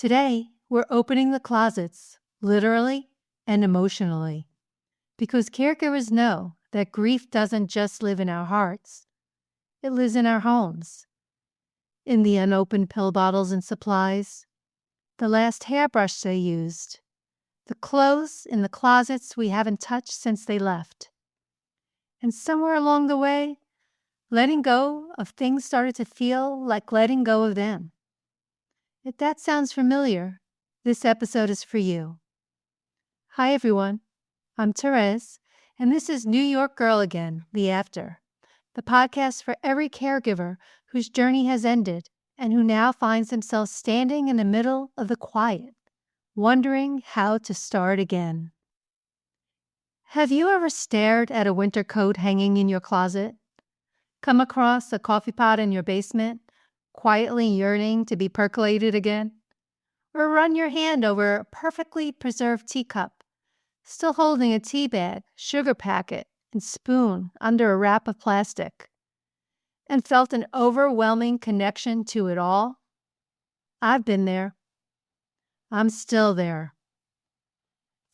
Today, we're opening the closets, literally and emotionally, because caregivers know that grief doesn't just live in our hearts, it lives in our homes, in the unopened pill bottles and supplies, the last hairbrush they used, the clothes in the closets we haven't touched since they left. And somewhere along the way, letting go of things started to feel like letting go of them. If that sounds familiar, this episode is for you. Hi everyone, I'm Thérèse, and this is New York Girl Again, The After, the podcast for every caregiver whose journey has ended and who now finds themselves standing in the middle of the quiet, wondering how to start again. Have you ever stared at a winter coat hanging in your closet? Come across a coffee pot in your basement, quietly yearning to be percolated again? Or run your hand over a perfectly preserved teacup, still holding a tea bag, sugar packet, and spoon under a wrap of plastic, and felt an overwhelming connection to it all? I've been there. I'm still there.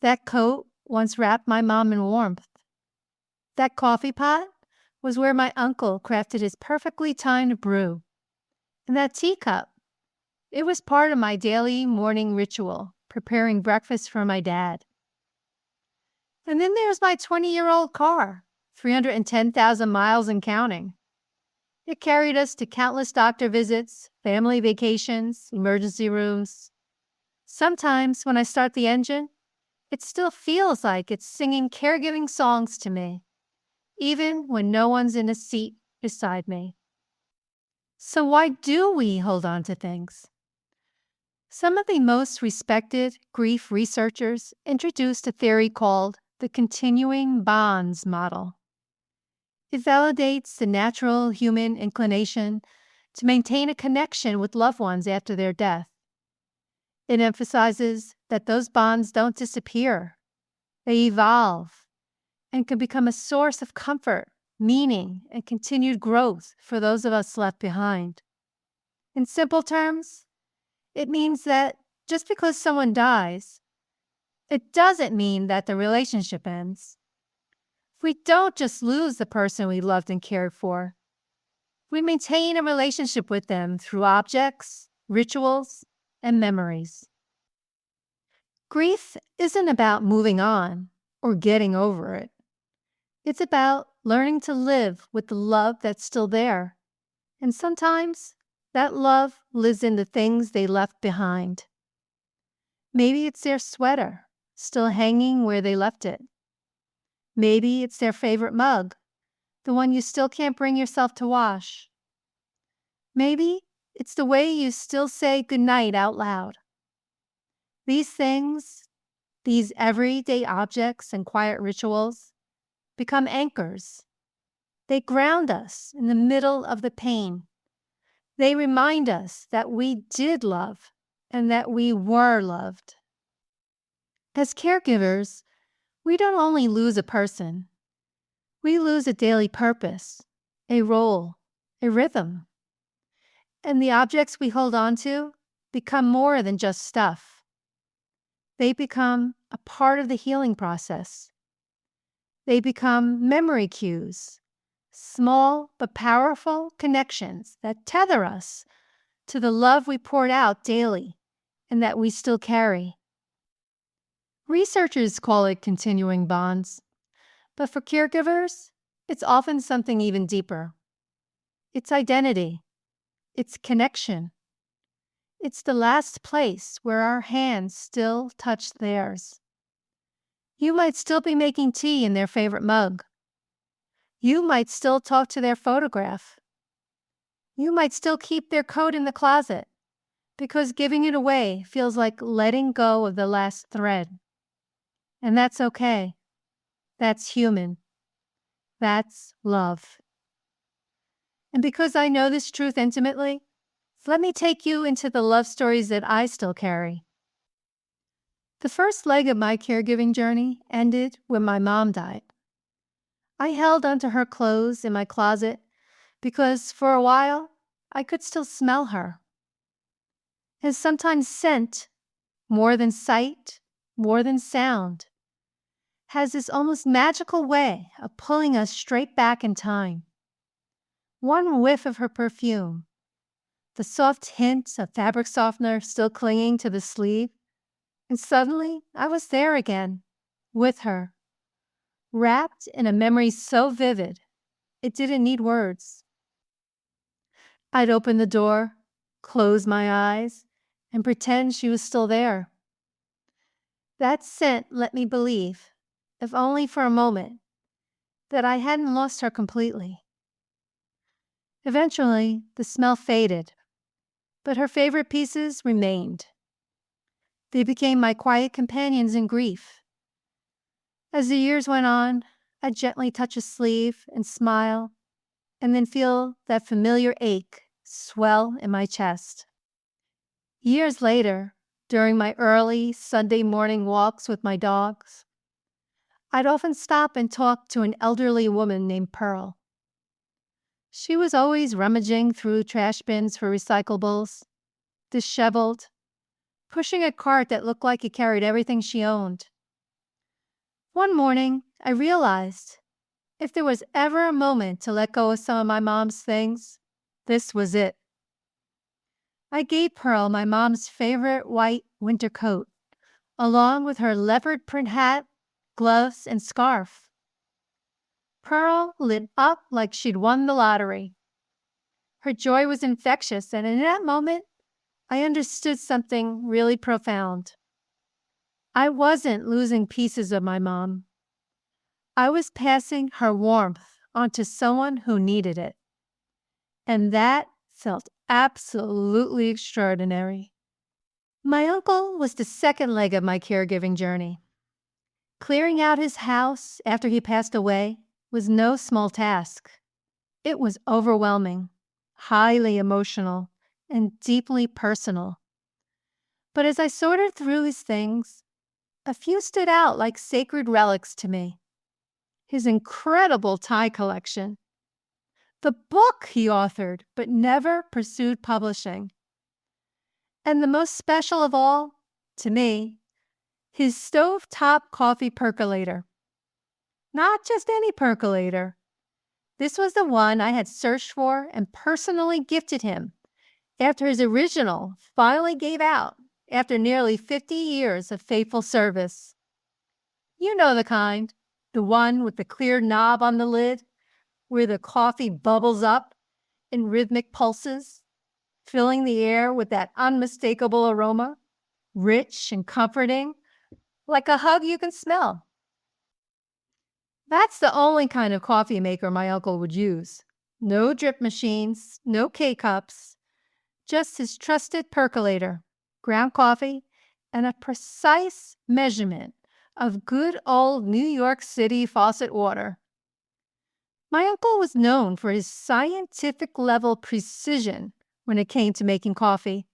That coat once wrapped my mom in warmth. That coffee pot was where my uncle crafted his perfectly timed brew. And that teacup, it was part of my daily morning ritual, preparing breakfast for my dad. And then there's my 20-year-old car, 310,000 miles and counting. It carried us to countless doctor visits, family vacations, emergency rooms. Sometimes when I start the engine, it still feels like it's singing caregiving songs to me, even when no one's in a seat beside me. So why do we hold on to things? Some of the most respected grief researchers introduced a theory called the continuing bonds model. It validates the natural human inclination to maintain a connection with loved ones after their death. It emphasizes that those bonds don't disappear. They evolve and can become a source of comfort, meaning, and continued growth for those of us left behind. In simple terms, it means that just because someone dies, it doesn't mean that the relationship ends. We don't just lose the person we loved and cared for. We maintain a relationship with them through objects, rituals, and memories. Grief isn't about moving on or getting over it. It's about learning to live with the love that's still there. And sometimes that love lives in the things they left behind. Maybe it's their sweater, still hanging where they left it. Maybe it's their favorite mug, the one you still can't bring yourself to wash. Maybe it's the way you still say goodnight out loud. These things, these everyday objects and quiet rituals, become anchors. They ground us in the middle of the pain. They remind us that we did love and that we were loved. As caregivers, we don't only lose a person, we lose a daily purpose, a role, a rhythm. And the objects we hold on to become more than just stuff. They become a part of the healing process. They become memory cues, small but powerful connections that tether us to the love we poured out daily and that we still carry. Researchers call it continuing bonds, but for caregivers, it's often something even deeper. It's identity. It's connection. It's the last place where our hands still touch theirs. You might still be making tea in their favorite mug. You might still talk to their photograph. You might still keep their coat in the closet because giving it away feels like letting go of the last thread. And that's okay. That's human. That's love. And because I know this truth intimately, let me take you into the love stories that I still carry. The first leg of my caregiving journey ended when my mom died. I held onto her clothes in my closet because for a while I could still smell her. And sometimes scent, more than sight, more than sound, has this almost magical way of pulling us straight back in time. One whiff of her perfume, the soft hint of fabric softener still clinging to the sleeve, and suddenly I was there again, with her, wrapped in a memory so vivid, it didn't need words. I'd open the door, close my eyes, and pretend she was still there. That scent let me believe, if only for a moment, that I hadn't lost her completely. Eventually, the smell faded, but her favorite pieces remained. They became my quiet companions in grief. As the years went on, I'd gently touch a sleeve and smile, and then feel that familiar ache swell in my chest. Years later, during my early Sunday morning walks with my dogs, I'd often stop and talk to an elderly woman named Pearl. She was always rummaging through trash bins for recyclables, disheveled, pushing a cart that looked like it carried everything she owned. One morning, I realized if there was ever a moment to let go of some of my mom's things, this was it. I gave Pearl my mom's favorite white winter coat, along with her leopard print hat, gloves, and scarf. Pearl lit up like she'd won the lottery. Her joy was infectious, and in that moment, I understood something really profound. I wasn't losing pieces of my mom. I was passing her warmth onto someone who needed it. And that felt absolutely extraordinary. My uncle was the second leg of my caregiving journey. Clearing out his house after he passed away was no small task. It was overwhelming, highly emotional, and deeply personal. But as I sorted through his things, a few stood out like sacred relics to me. His incredible tie collection, the book he authored but never pursued publishing, and the most special of all, to me, his stovetop coffee percolator. Not just any percolator. This was the one I had searched for and personally gifted him after his original finally gave out after nearly 50 years of faithful service. You know the kind, the one with the clear knob on the lid where the coffee bubbles up in rhythmic pulses, filling the air with that unmistakable aroma, rich and comforting, like a hug you can smell. That's the only kind of coffee maker my uncle would use. No drip machines, no K-cups, just his trusted percolator, ground coffee, and a precise measurement of good old New York City faucet water. My uncle was known for his scientific level precision when it came to making coffee,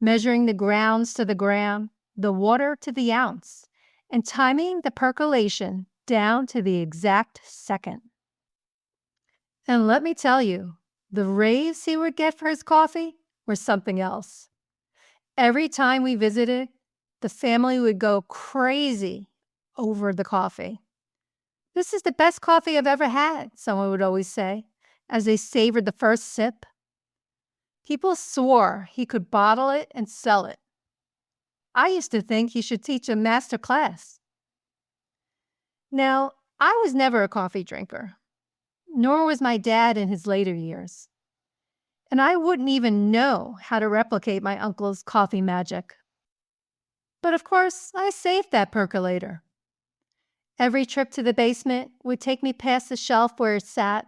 measuring the grounds to the gram, the water to the ounce, and timing the percolation down to the exact second. And let me tell you, the raves he would get for his coffee were something else. Every time we visited, the family would go crazy over the coffee. "This is the best coffee I've ever had," someone would always say, as they savored the first sip. People swore he could bottle it and sell it. I used to think he should teach a master class. Now, I was never a coffee drinker, nor was my dad in his later years. And I wouldn't even know how to replicate my uncle's coffee magic. But of course, I saved that percolator. Every trip to the basement would take me past the shelf where it sat,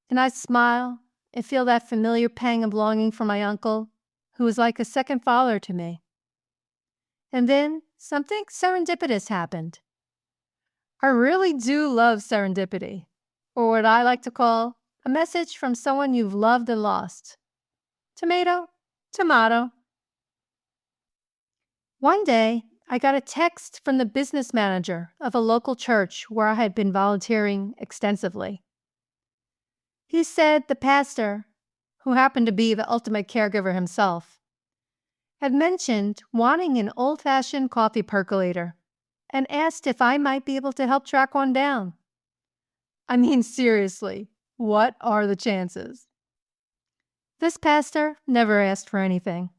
and I'd smile and feel that familiar pang of longing for my uncle, who was like a second father to me. And then something serendipitous happened. I really do love serendipity, or what I like to call a message from someone you've loved and lost. Tomato, tomato. One day, I got a text from the business manager of a local church where I had been volunteering extensively. He said the pastor, who happened to be the ultimate caregiver himself, had mentioned wanting an old-fashioned coffee percolator and asked if I might be able to help track one down. I mean, seriously, what are the chances? This pastor never asked for anything,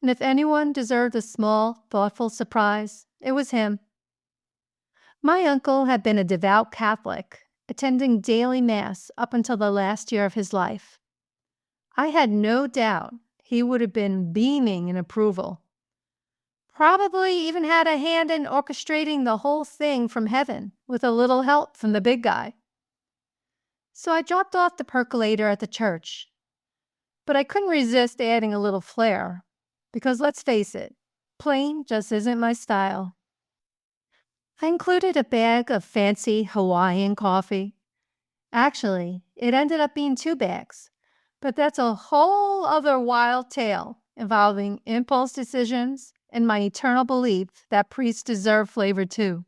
and if anyone deserved a small, thoughtful surprise, it was him. My uncle had been a devout Catholic, attending daily Mass up until the last year of his life. I had no doubt he would have been beaming in approval. Probably even had a hand in orchestrating the whole thing from heaven with a little help from the big guy. So I dropped off the percolator at the church. But I couldn't resist adding a little flair, because let's face it, plain just isn't my style. I included a bag of fancy Hawaiian coffee. Actually, it ended up being 2 bags, but that's a whole other wild tale involving impulse decisions and my eternal belief that priests deserve flavor too.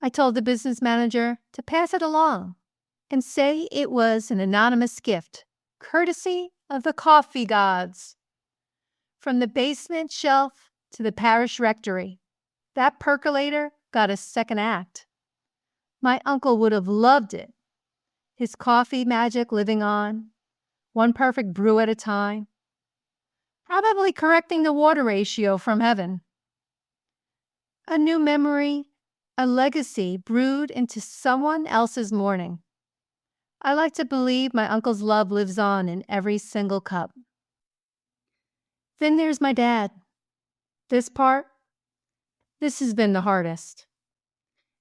I told the business manager to pass it along and say it was an anonymous gift, courtesy of the coffee gods. From the basement shelf to the parish rectory, that percolator got a second act. My uncle would have loved it. His coffee magic living on, one perfect brew at a time, probably correcting the water ratio from heaven. A new memory, a legacy brewed into someone else's morning. I like to believe my uncle's love lives on in every single cup. Then there's my dad. This has been the hardest.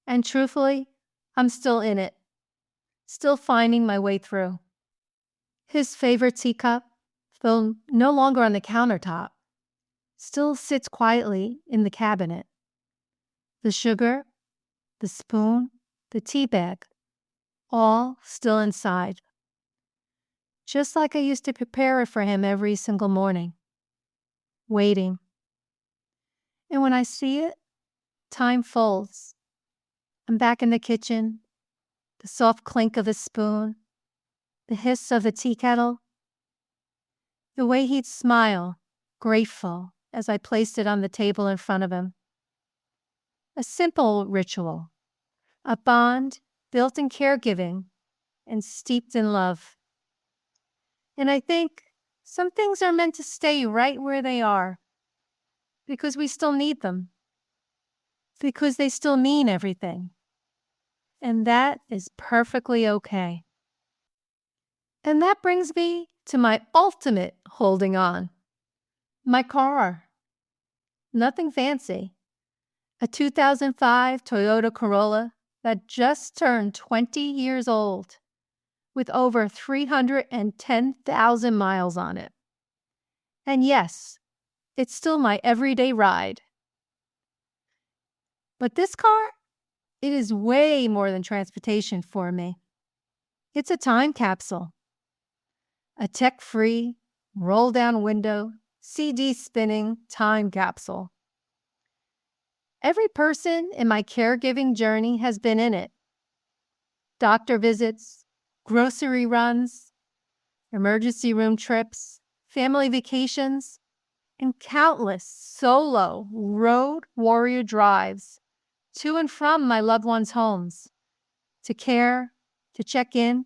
And truthfully, I'm still in it, still finding my way through. His favorite teacup, though no longer on the countertop, still sits quietly in the cabinet. The sugar, the spoon, the tea bag, all still inside. Just like I used to prepare it for him every single morning. Waiting. And when I see it, time folds. I'm back in the kitchen, the soft clink of the spoon, the hiss of the tea kettle, the way he'd smile, grateful, as I placed it on the table in front of him. A simple ritual, a bond built in caregiving and steeped in love. And I think some things are meant to stay right where they are because we still need them, because they still mean everything. And that is perfectly okay. And that brings me to my ultimate holding on. My car. Nothing fancy. A 2005 Toyota Corolla that just turned 20 years old with over 310,000 miles on it. And yes, it's still my everyday ride. But this car, it is way more than transportation for me. It's a time capsule. A tech-free, roll-down window, CD spinning time capsule. Every person in my caregiving journey has been in it. Doctor visits, grocery runs, emergency room trips, family vacations, and countless solo road warrior drives to and from my loved ones' homes, to care, to check in,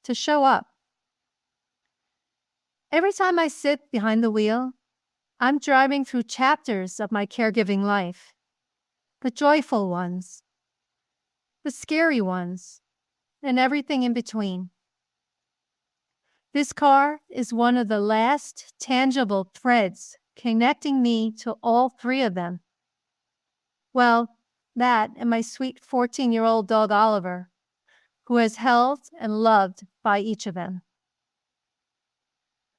to show up. Every time I sit behind the wheel, I'm driving through chapters of my caregiving life. The joyful ones, the scary ones, and everything in between. This car is one of the last tangible threads connecting me to all 3 of them. Well, that and my sweet 14-year-old dog Oliver, who has held and loved by each of them.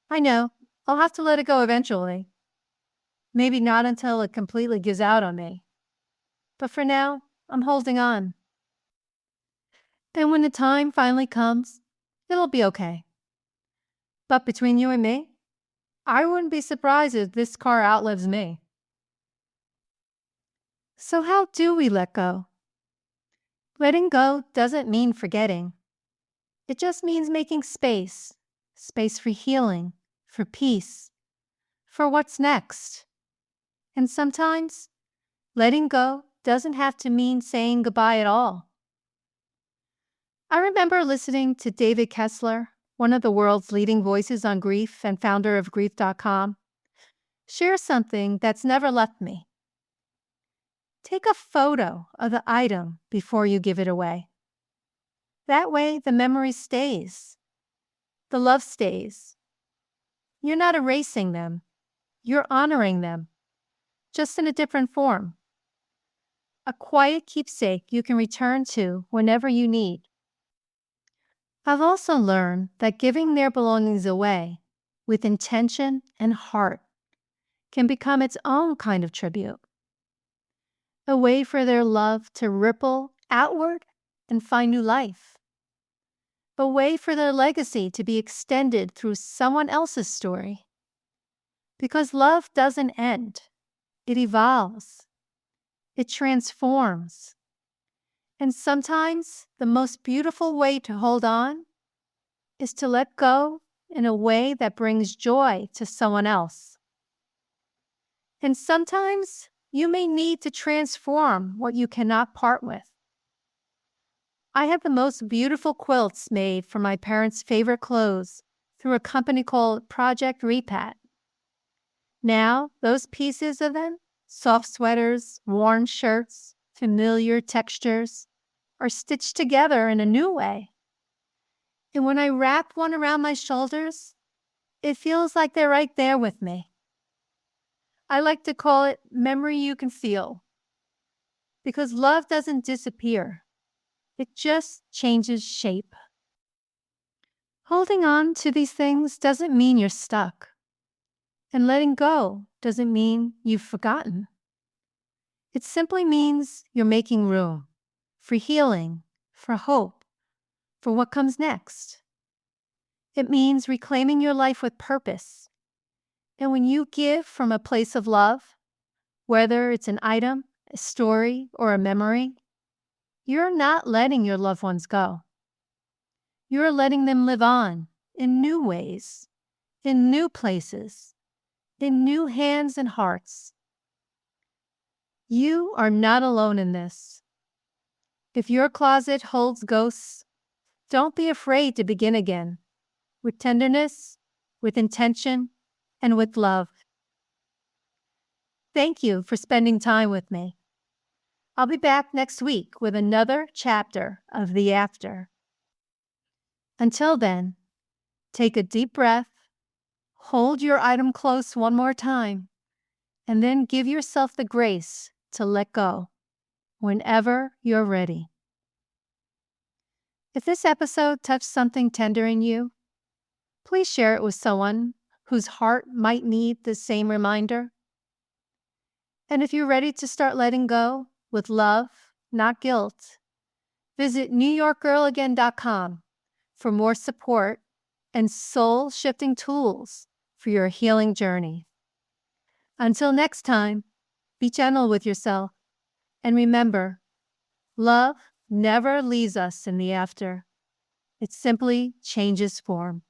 I know, I'll have to let it go eventually. Maybe not until it completely gives out on me. But for now, I'm holding on. And when the time finally comes, it'll be okay. But between you and me, I wouldn't be surprised if this car outlives me. So how do we let go? Letting go doesn't mean forgetting. It just means making space for healing, for peace, for what's next. And sometimes letting go doesn't have to mean saying goodbye at all. I remember listening to David Kessler, one of the world's leading voices on grief and founder of grief.com, share something that's never left me. Take a photo of the item before you give it away. That way, the memory stays. The love stays. You're not erasing them. You're honoring them, just in a different form. A quiet keepsake you can return to whenever you need. I've also learned that giving their belongings away with intention and heart can become its own kind of tribute. A way for their love to ripple outward and find new life. A way for their legacy to be extended through someone else's story. Because love doesn't end. It evolves. It transforms. And sometimes the most beautiful way to hold on is to let go in a way that brings joy to someone else. And sometimes you may need to transform what you cannot part with. I had the most beautiful quilts made from my parents' favorite clothes through a company called Project Repat. Now, those pieces of them, soft sweaters, worn shirts, familiar textures, are stitched together in a new way. And when I wrap one around my shoulders, it feels like they're right there with me. I like to call it memory you can feel. Because love doesn't disappear. It just changes shape. Holding on to these things doesn't mean you're stuck. And letting go doesn't mean you've forgotten. It simply means you're making room for healing, for hope, for what comes next. It means reclaiming your life with purpose. And when you give from a place of love, whether it's an item, a story, or a memory, you're not letting your loved ones go. You're letting them live on in new ways, in new places, in new hands and hearts. You are not alone in this. If your closet holds ghosts, don't be afraid to begin again, with tenderness, with intention, and with love. Thank you for spending time with me. I'll be back next week with another chapter of The After. Until then, take a deep breath, hold your item close one more time, and then give yourself the grace to let go whenever you're ready. If this episode touched something tender in you, please share it with someone whose heart might need the same reminder. And if you're ready to start letting go with love, not guilt, visit newyorkgirlagain.com for more support and soul-shifting tools for your healing journey. Until next time, be gentle with yourself. And remember, love never leaves us in the after. It simply changes form.